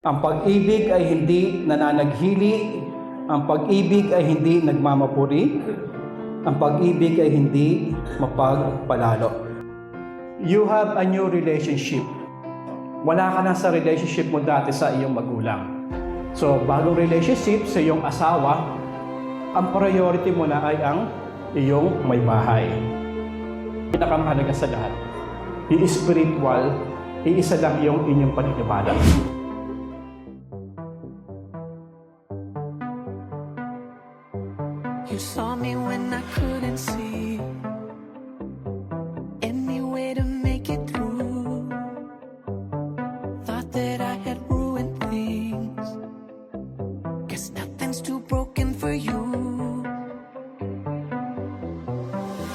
Ang pag-ibig ay hindi nananaghili, ang pag-ibig ay hindi nagmamapuri, ang pag-ibig ay hindi mapagpalalo. You have a new relationship. Wala ka na sa relationship mo dati sa iyong magulang. So, bagong relationship sa iyong asawa, ang priority mo na ay ang iyong may bahay. Pinakamahalaga sa lahat, i-spiritual, iisa lang iyong inyong paniniwala. You saw me when I couldn't see. Any way to make it through. Thought that I had ruined things. Guess nothing's too broken for you.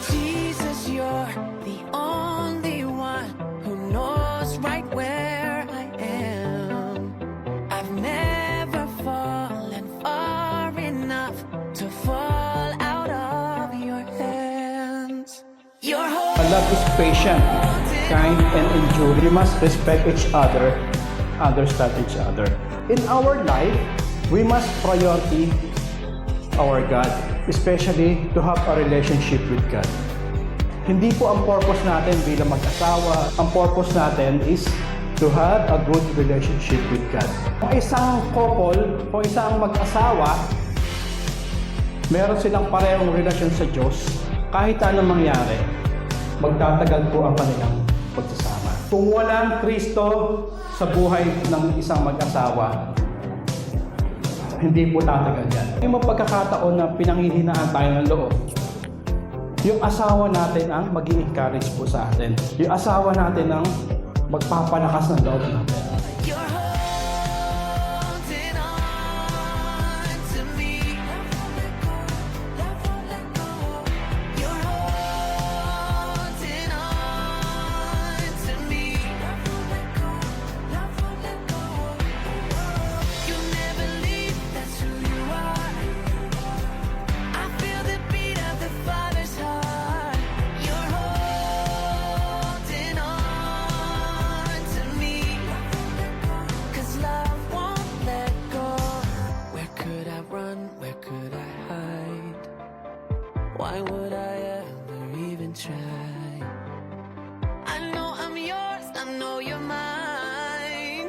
Jesus, you're the only one who knows right where I am. I've never fallen far enough to fall out of your hands. Your whole Love is patient, kind, and enduring. We must respect each other, understand each other. In our life, we must priority our God, especially to have a relationship with God. Hindi po ang purpose natin bilang mag-asawa. Ang purpose natin is to have a good relationship with God. Kung isang couple, kung isang mag-asawa, meron silang parehong relasyon sa Diyos, kahit anong mangyari, magtatagal po ang kanilang pagsasama. Kung walang Kristo sa buhay ng isang mag-asawa, hindi po tatagal yan. May mga pagkakataon na pinanghihinaan tayo ng loob. Yung asawa natin ang mag-i-encourage po sa atin. Yung asawa natin ang magpapalakas ng loob natin. You're holding on to me. You're holding on to me. You never leave, that's who you are. I feel the beat of the Father's heart. You're holding on to me. 'Cause love won't let go. Where could I run? Where could I hide? Why would I ever even try? I know I'm yours, I know you're mine.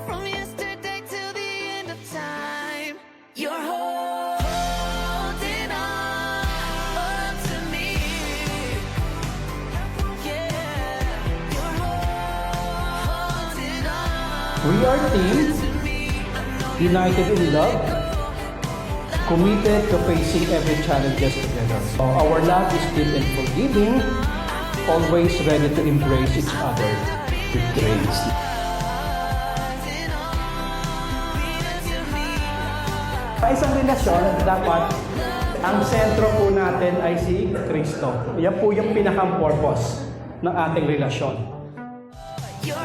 From yesterday till the end of time, you're holding on to me. Yeah, you're holding on. We are team, united in love, committed to facing every challenges together. Our love is deep and forgiving, always ready to embrace each other with grace. Sa isang relasyon, dapat ang sentro po natin ay si Kristo. Yan po yung pinaka-purpose ng ating relasyon. You're